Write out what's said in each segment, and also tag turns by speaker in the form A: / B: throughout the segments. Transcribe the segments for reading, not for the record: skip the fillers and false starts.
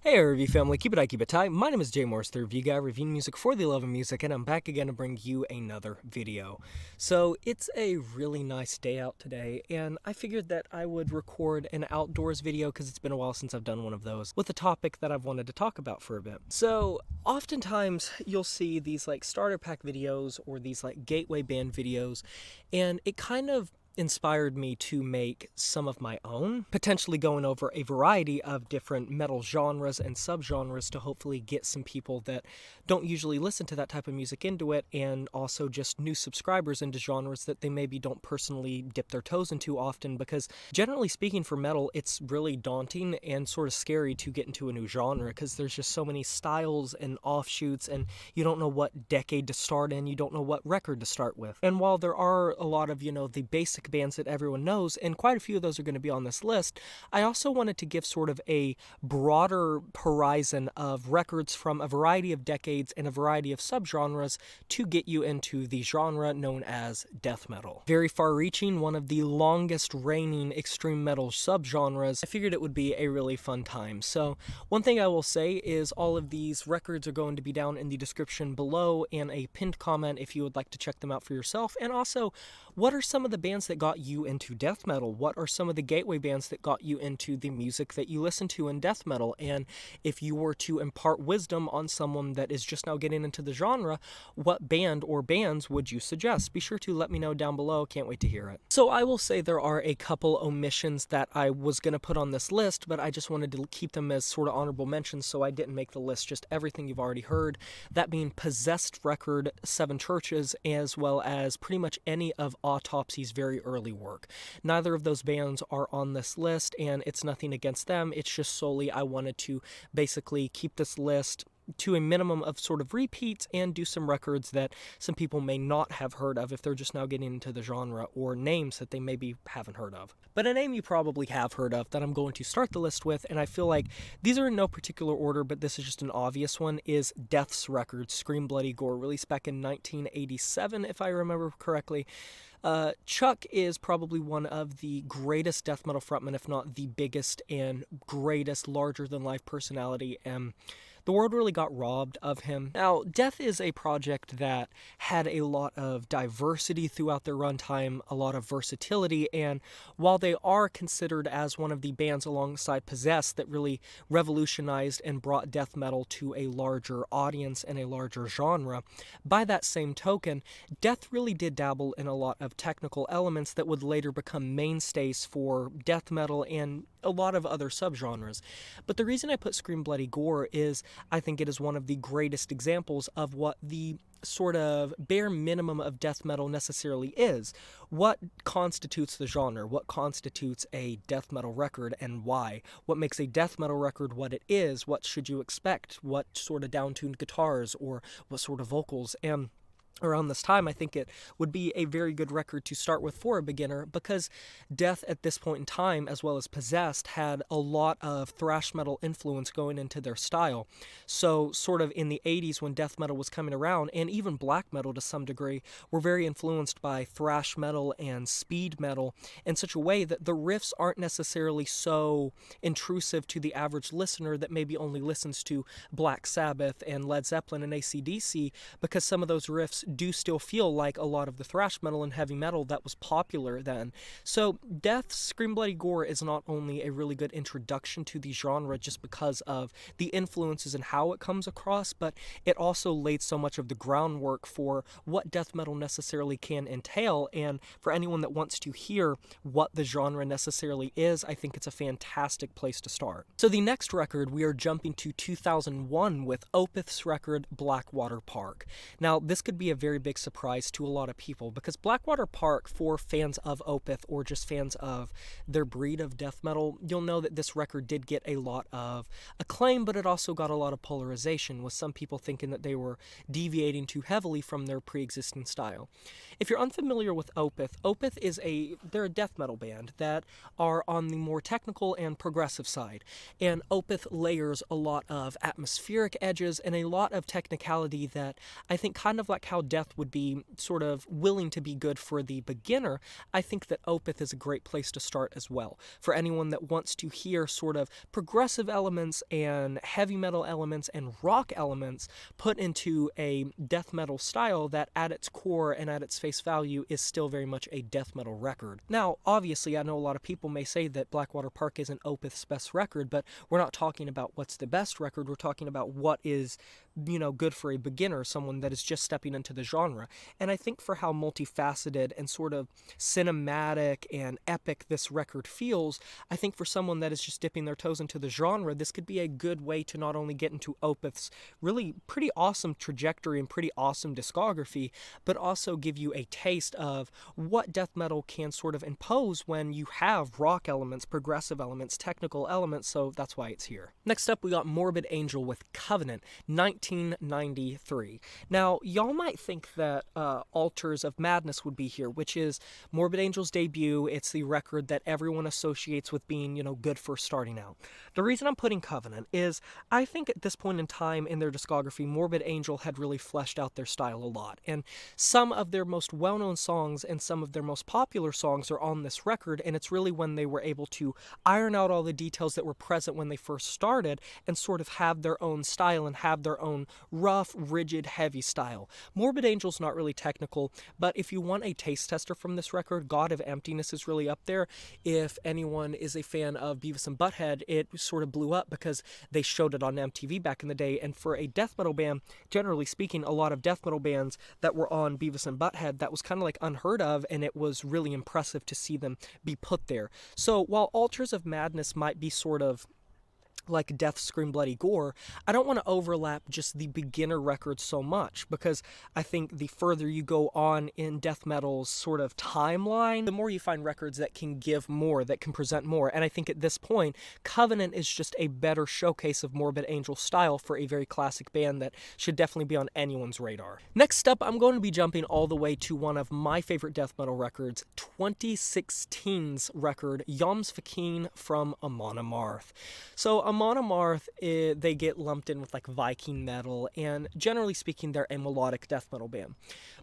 A: Hey review family, keep it high, keep it tight. My name is Jay Morris, the review guy, reviewing music for the love of music, and I'm back again to bring you another video. So it's a really nice day out today, and I figured that I would record an outdoors video because it's been a while since I've done one of those with a topic that I've wanted to talk about for a bit. So oftentimes you'll see these like starter pack videos or these like gateway band videos, and it kind of inspired me to make some of my own, potentially going over a variety of different metal genres and subgenres to hopefully get some people that don't usually listen to that type of music into it, and also just new subscribers into genres that they maybe don't personally dip their toes into often, because generally speaking for metal, it's really daunting and sort of scary to get into a new genre because there's just so many styles and offshoots, and you don't know what decade to start in, you don't know what record to start with. And while there are a lot of, the basic bands that everyone knows, and quite a few of those are going to be on this list, I also wanted to give sort of a broader horizon of records from a variety of decades and a variety of subgenres to get you into the genre known as death metal. Very far-reaching, one of the longest reigning extreme metal subgenres. I figured it would be a really fun time. So one thing I will say is all of these records are going to be down in the description below and a pinned comment if you would like to check them out for yourself. And also, what are some of the bands that got you into death metal? What are some of the gateway bands that got you into the music that you listen to in death metal? And if you were to impart wisdom on someone that is just now getting into the genre, what band or bands would you suggest? Be sure to let me know down below. Can't wait to hear it. So I will say there are a couple omissions that I was going to put on this list, but I just wanted to keep them as sort of honorable mentions, so I didn't make the list just everything you've already heard. That being Possessed record, Seven Churches, as well as pretty much any of Autopsy's very early work. Neither of those bands are on this list, and it's nothing against them. It's just solely I wanted to basically keep this list to a minimum of sort of repeats and do some records that some people may not have heard of if they're just now getting into the genre, or names that they maybe haven't heard of. But a name you probably have heard of that I'm going to start the list with, and I feel like these are in no particular order, but this is just an obvious one, is Death's record, Scream Bloody Gore, released back in 1987, if I remember correctly. Chuck is probably one of the greatest death metal frontmen, if not the biggest and greatest larger-than-life personality, and the world really got robbed of him. Now, Death is a project that had a lot of diversity throughout their runtime, a lot of versatility, and while they are considered as one of the bands alongside Possessed that really revolutionized and brought death metal to a larger audience and a larger genre, by that same token, Death really did dabble in a lot of technical elements that would later become mainstays for death metal and a lot of other subgenres. But the reason I put Scream Bloody Gore is I think it is one of the greatest examples of what the sort of bare minimum of death metal necessarily is. What constitutes the genre? What constitutes a death metal record, and why? What makes a death metal record what it is? What should you expect? What sort of down-tuned guitars or what sort of vocals? And around this time, I think it would be a very good record to start with for a beginner, because Death at this point in time, as well as Possessed, had a lot of thrash metal influence going into their style. So sort of in the 80s when death metal was coming around, and even black metal to some degree, were very influenced by thrash metal and speed metal in such a way that the riffs aren't necessarily so intrusive to the average listener that maybe only listens to Black Sabbath and Led Zeppelin and AC/DC, because some of those riffs do still feel like a lot of the thrash metal and heavy metal that was popular then. So Death's Scream Bloody Gore is not only a really good introduction to the genre just because of the influences and how it comes across, but it also laid so much of the groundwork for what death metal necessarily can entail. And for anyone that wants to hear what the genre necessarily is, I think it's a fantastic place to start. So the next record, we are jumping to 2001 with Opeth's record Blackwater Park. Now, this could be a very big surprise to a lot of people, because Blackwater Park, for fans of Opeth or just fans of their breed of death metal, you'll know that this record did get a lot of acclaim, but it also got a lot of polarization, with some people thinking that they were deviating too heavily from their pre-existing style. If you're unfamiliar with Opeth, they're a death metal band that are on the more technical and progressive side, and Opeth layers a lot of atmospheric edges and a lot of technicality that I think, kind of like how how death would be sort of willing to be good for the beginner, I think that Opeth is a great place to start as well. For anyone that wants to hear sort of progressive elements and heavy metal elements and rock elements put into a death metal style that at its core and at its face value is still very much a death metal record. Now, obviously, I know a lot of people may say that Blackwater Park isn't Opeth's best record, but we're not talking about what's the best record. We're talking about what is, good for a beginner, someone that is just stepping into the genre. And I think for how multifaceted and sort of cinematic and epic this record feels, I think for someone that is just dipping their toes into the genre, this could be a good way to not only get into Opeth's really pretty awesome trajectory and pretty awesome discography, but also give you a taste of what death metal can sort of impose when you have rock elements, progressive elements, technical elements, so that's why it's here. Next up, we got Morbid Angel with Covenant, 1993. Now, y'all might think that Altars of Madness would be here, which is Morbid Angel's debut. It's the record that everyone associates with being, good for starting out. The reason I'm putting Covenant is I think at this point in time in their discography, Morbid Angel had really fleshed out their style a lot, and some of their most well-known songs and some of their most popular songs are on this record, and it's really when they were able to iron out all the details that were present when they first started and sort of have their own style and have their own rough, rigid, heavy style. Morbid Angel's not really technical, but if you want a taste tester from this record, God of Emptiness is really up there. If anyone is a fan of Beavis and Butthead, it sort of blew up because they showed it on MTV back in the day, and for a death metal band, generally speaking, a lot of death metal bands that were on Beavis and Butthead, that was kind of like unheard of, and it was really impressive to see them be put there. So while Altars of Madness might be sort of like Death, Scream, Bloody Gore, I don't want to overlap just the beginner records so much, because I think the further you go on in death metal's sort of timeline, the more you find records that can give more, that can present more, and I think at this point, Covenant is just a better showcase of Morbid Angel style for a very classic band that should definitely be on anyone's radar. Next up, I'm going to be jumping all the way to one of my favorite death metal records, 2016's record, Yom's Fakeen from Amon Amarth. So Amon Amarth, they get lumped in with like Viking metal, and generally speaking, they're a melodic death metal band.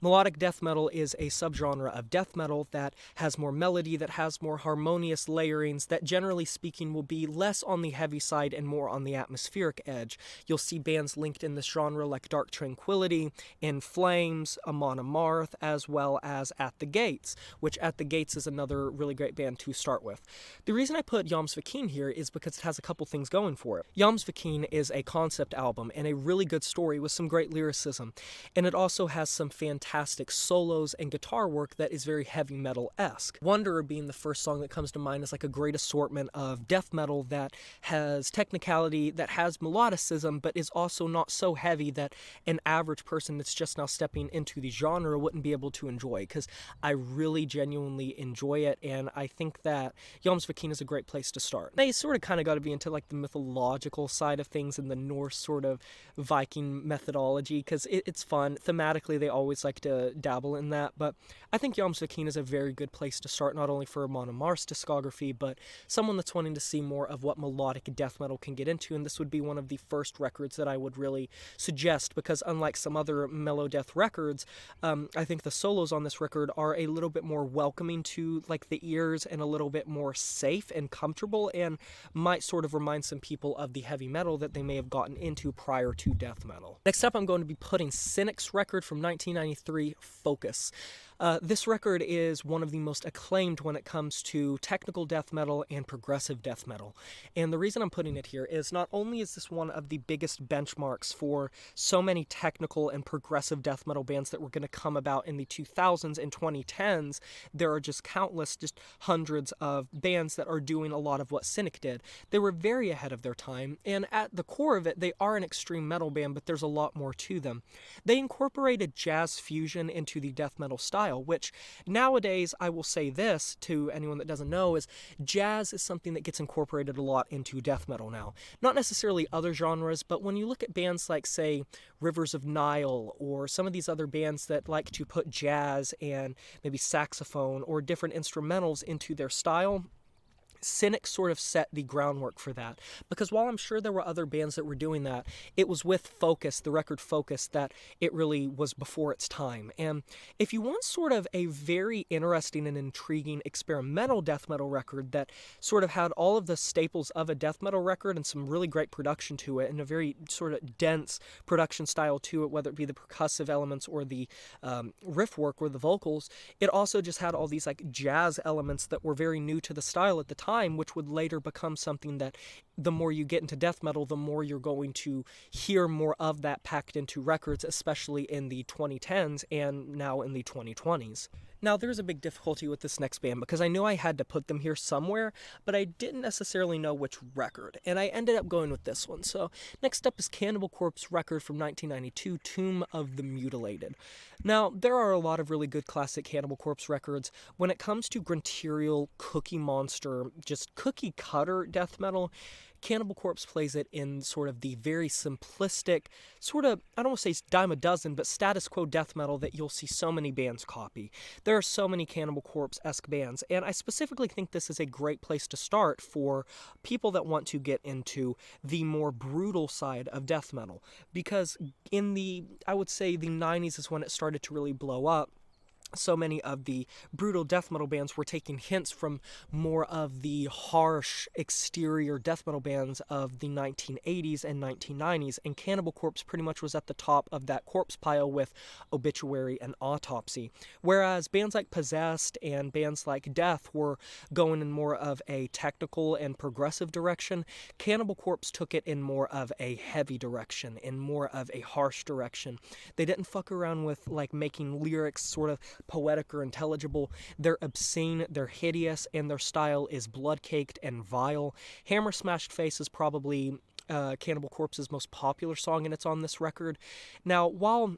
A: Melodic death metal is a subgenre of death metal that has more melody, that has more harmonious layerings, that generally speaking will be less on the heavy side and more on the atmospheric edge. You'll see bands linked in this genre like Dark Tranquillity, In Flames, Amon Amarth, as well as At the Gates, which At the Gates is another really great band to start with. The reason I put Yom's Fakeen here is because it has a couple things going for it. Yom's Fakeen is a concept album and a really good story with some great lyricism, and it also has some fantastic solos and guitar work that is very heavy metal-esque. Wanderer being the first song that comes to mind is like a great assortment of death metal that has technicality, that has melodicism, but is also not so heavy that an average person that's just now stepping into the genre wouldn't be able to enjoy, because I really genuinely enjoy it, and I think that Yom's Fakeen is a great place to start. They sort of kind of got to be into like the mythological side of things and the Norse sort of Viking methodology, because it's fun. Thematically, they always like to dabble in that, but I think Yom's Fakeen is a very good place to start, not only for Amon Amarth's discography, but someone that's wanting to see more of what melodic death metal can get into, and this would be one of the first records that I would really suggest, because unlike some other mellow death records, I think the solos on this record are a little bit more welcoming to like the ears and a little bit more safe and comfortable, and might sort of remind some people of the heavy metal that they may have gotten into prior to death metal. Next up, I'm going to be putting Cynic's record from 1993, Focus. This record is one of the most acclaimed when it comes to technical death metal and progressive death metal. And the reason I'm putting it here is not only is this one of the biggest benchmarks for so many technical and progressive death metal bands that were going to come about in the 2000s and 2010s, there are just countless, just hundreds of bands that are doing a lot of what Cynic did. They were very ahead of their time, and at the core of it, they are an extreme metal band, but there's a lot more to them. They incorporated jazz fusion into the death metal style, which nowadays, I will say this to anyone that doesn't know, is jazz is something that gets incorporated a lot into death metal now. Not necessarily other genres, but when you look at bands like, say, Rivers of Nile, or some of these other bands that like to put jazz and maybe saxophone or different instrumentals into their style, Cynic sort of set the groundwork for that, because while I'm sure there were other bands that were doing that, it was with Focus, the record Focus, that it really was before its time. And if you want sort of a very interesting and intriguing experimental death metal record that sort of had all of the staples of a death metal record and some really great production to it and a very sort of dense production style to it, whether it be the percussive elements or the riff work or the vocals, it also just had all these like jazz elements that were very new to the style at the time, which would later become something that the more you get into death metal, the more you're going to hear more of that packed into records, especially in the 2010s and now in the 2020s. Now, there's a big difficulty with this next band because I knew I had to put them here somewhere, but I didn't necessarily know which record, and I ended up going with this one. So, next up is Cannibal Corpse record from 1992, Tomb of the Mutilated. Now, there are a lot of really good classic Cannibal Corpse records. When it comes to grunterial, Cookie Monster, just cookie cutter death metal, Cannibal Corpse plays it in sort of the very simplistic, sort of, I don't want to say dime a dozen, but status quo death metal that you'll see so many bands copy. There are so many Cannibal Corpse-esque bands, and I specifically think this is a great place to start for people that want to get into the more brutal side of death metal, because in the, I would say the 90s is when it started to really blow up. So many of the brutal death metal bands were taking hints from more of the harsh exterior death metal bands of the 1980s and 1990s, and Cannibal Corpse pretty much was at the top of that corpse pile with Obituary and Autopsy, whereas bands like Possessed and bands like Death were going in more of a technical and progressive direction. Cannibal Corpse took it in more of a heavy direction, in more of a harsh direction. They didn't fuck around with like making lyrics sort of poetic or intelligible. They're obscene, they're hideous, and their style is blood-caked and vile. Hammer Smashed Face is probably Cannibal Corpse's most popular song, and it's on this record. Now, while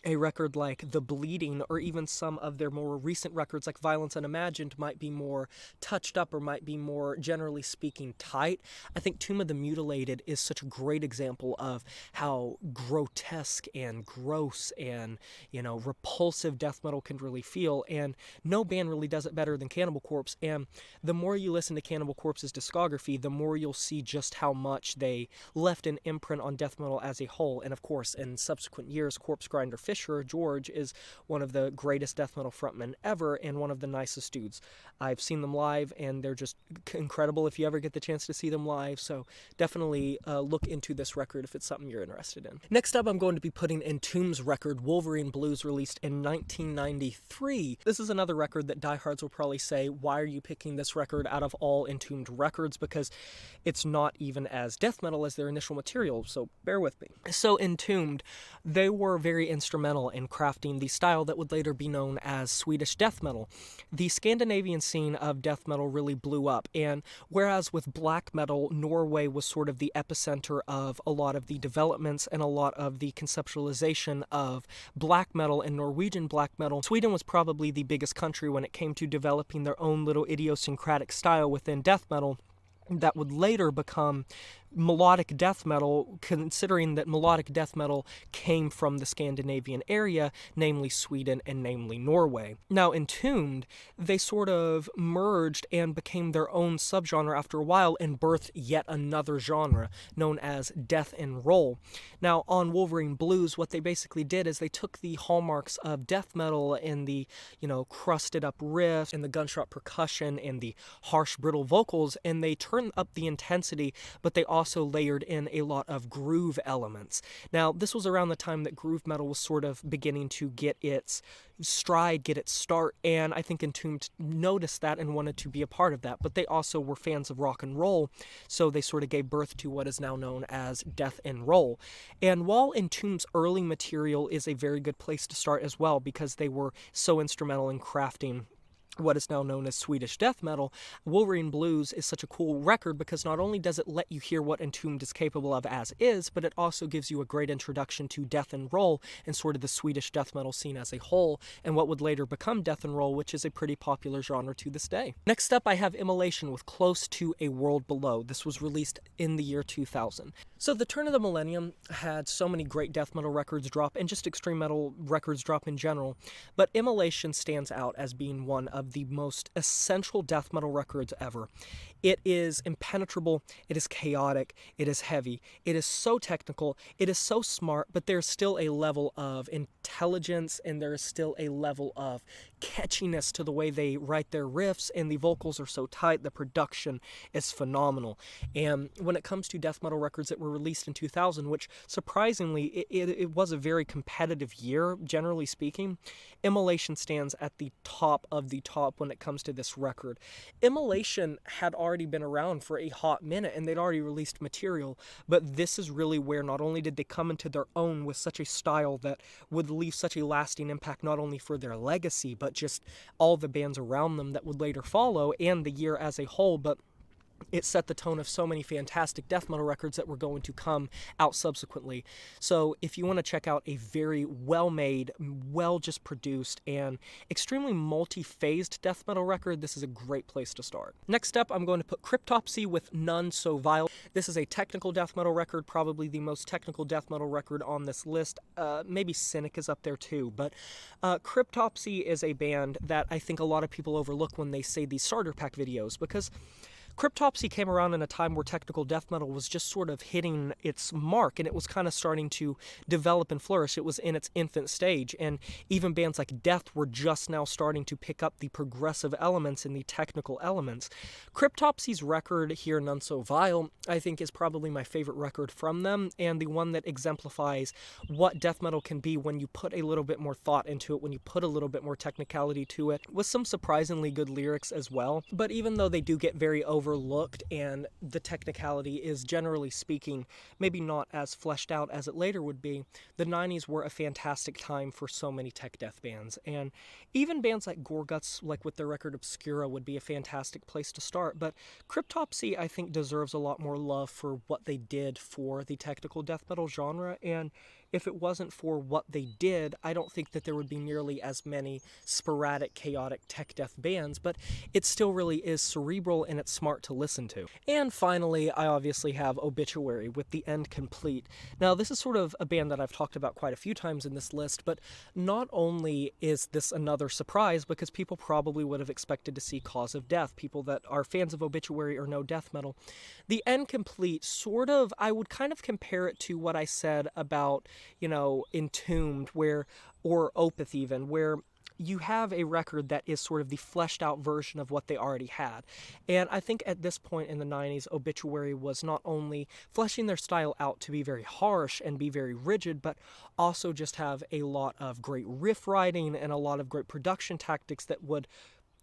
A: a record like The Bleeding, or even some of their more recent records like Violence Unimagined, might be more touched up or might be more, generally speaking, tight, I think Tomb of the Mutilated is such a great example of how grotesque and gross and, repulsive death metal can really feel, and no band really does it better than Cannibal Corpse. And the more you listen to Cannibal Corpse's discography, the more you'll see just how much they left an imprint on death metal as a whole. And of course, in subsequent years, Corpse Grinder Fisher, George, is one of the greatest death metal frontmen ever and one of the nicest dudes. I've seen them live, and they're just incredible if you ever get the chance to see them live, so definitely look into this record if it's something you're interested in. Next up, I'm going to be putting Entombed's record, Wolverine Blues, released in 1993. This is another record that diehards will probably say, why are you picking this record out of all Entombed records, because it's not even as death metal as their initial material, so bear with me. So Entombed, they were very instrumental in crafting the style that would later be known as Swedish death metal. The Scandinavian scene of death metal really blew up, and whereas with black metal, Norway was sort of the epicenter of a lot of the developments and a lot of the conceptualization of black metal and Norwegian black metal, Sweden was probably the biggest country when it came to developing their own little idiosyncratic style within death metal that would later become melodic death metal, considering that melodic death metal came from the Scandinavian area, namely Sweden and namely Norway. Now, Entombed, they sort of merged and became their own subgenre after a while and birthed yet another genre known as death and roll. Now, on Wolverine Blues, what they basically did is they took the hallmarks of death metal and the, crusted up riffs and the gunshot percussion and the harsh, brittle vocals, and they turned up the intensity, but they also layered in a lot of groove elements. Now, this was around the time that groove metal was sort of beginning to get its stride, get its start, and I think Entombed noticed that and wanted to be a part of that, but they also were fans of rock and roll, so they sort of gave birth to what is now known as death and roll. And while Entombed's early material is a very good place to start as well, because they were so instrumental in crafting what is now known as Swedish death metal, Wolverine Blues is such a cool record because not only does it let you hear what Entombed is capable of as is, but it also gives you a great introduction to death and roll and sort of the Swedish death metal scene as a whole, and what would later become death and roll, which is a pretty popular genre to this day. Next up, I have Immolation with Close to a World Below. This was released in the year 2000. So the turn of the millennium had so many great death metal records drop and just extreme metal records drop in general, but Immolation stands out as being one of of the most essential death metal records ever. It is impenetrable, it is chaotic, it is heavy, it is so technical, it is so smart, but there's still a level of intelligence and there is still a level of catchiness to the way they write their riffs, and the vocals are so tight, the production is phenomenal. And when it comes to death metal records that were released in 2000, which surprisingly, it was a very competitive year, generally speaking, Immolation stands at the top of the top when it comes to this record. Immolation had already been around for a hot minute, and they'd already released material, but this is really where not only did they come into their own with such a style that would leave such a lasting impact not only for their legacy, but just all the bands around them that would later follow, and the year as a whole, but it set the tone of so many fantastic death metal records that were going to come out subsequently. So if you want to check out a very well-made, just produced, and extremely multi-phased death metal record, this is a great place to start. Next up, I'm going to put Cryptopsy with None So Vile. This is a technical death metal record, probably the most technical death metal record on this list. Maybe Cynic is up there too, but Cryptopsy is a band that I think a lot of people overlook when they say these starter pack videos, because Cryptopsy came around in a time where technical death metal was just sort of hitting its mark, and it was kind of starting to develop and flourish. It was in its infant stage, and even bands like Death were just now starting to pick up the progressive elements and the technical elements. Cryptopsy's record here, None So Vile, I think is probably my favorite record from them, and the one that exemplifies what death metal can be when you put a little bit more thought into it, when you put a little bit more technicality to it, with some surprisingly good lyrics as well. But even though they do get very overlooked and the technicality is, generally speaking, maybe not as fleshed out as it later would be, the 90s were a fantastic time for so many tech death bands, and even bands like Gore, like with their record Obscura, would be a fantastic place to start. But Cryptopsy, I think, deserves a lot more love for what they did for the technical death metal genre, and if it wasn't for what they did, I don't think that there would be nearly as many sporadic, chaotic tech death bands, but it still really is cerebral and it's smart to listen to. And finally, I obviously have Obituary with The End Complete. Now, this is sort of a band that I've talked about quite a few times in this list, but not only is this another surprise, because people probably would have expected to see Cause of Death, people that are fans of Obituary or know death metal. The End Complete, sort of, I would kind of compare it to what I said about, Entombed, or Opeth even, where you have a record that is sort of the fleshed out version of what they already had. And I think at this point in the 90s, Obituary was not only fleshing their style out to be very harsh and be very rigid, but also just have a lot of great riff writing and a lot of great production tactics that would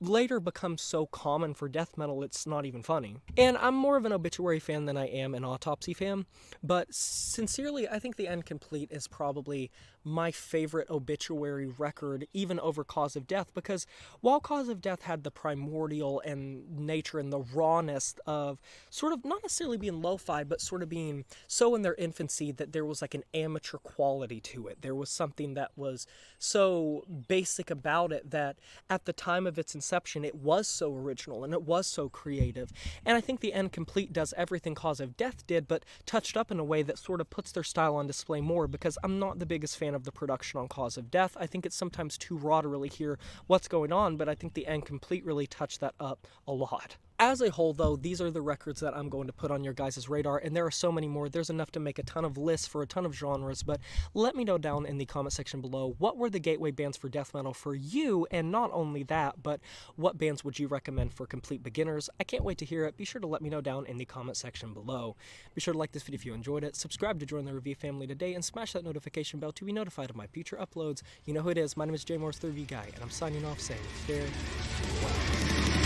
A: later become so common for death metal it's not even funny. And I'm more of an Obituary fan than I am an Autopsy fan, but sincerely, I think The End Complete is probably my favorite Obituary record, even over Cause of Death, because while Cause of Death had the primordial and nature and the rawness of sort of not necessarily being lo-fi, but sort of being so in their infancy that there was like an amateur quality to it. There was something that was so basic about it that at the time of its inception, it was so original and it was so creative. And I think The End Complete does everything Cause of Death did, but touched up in a way that sort of puts their style on display more, because I'm not the biggest fan of the production on Cause of Death. I think it's sometimes too raw to really hear what's going on, but I think The End Complete really touched that up a lot. As a whole, though, these are the records that I'm going to put on your guys' radar, and there are so many more. There's enough to make a ton of lists for a ton of genres, but let me know down in the comment section below, what were the gateway bands for death metal for you, and not only that, but what bands would you recommend for complete beginners? I can't wait to hear it. Be sure to let me know down in the comment section below. Be sure to like this video if you enjoyed it, subscribe to join the review family today, and smash that notification bell to be notified of my future uploads. You know who it is. My name is J Morris, the Review Guy, and I'm signing off saying farewell.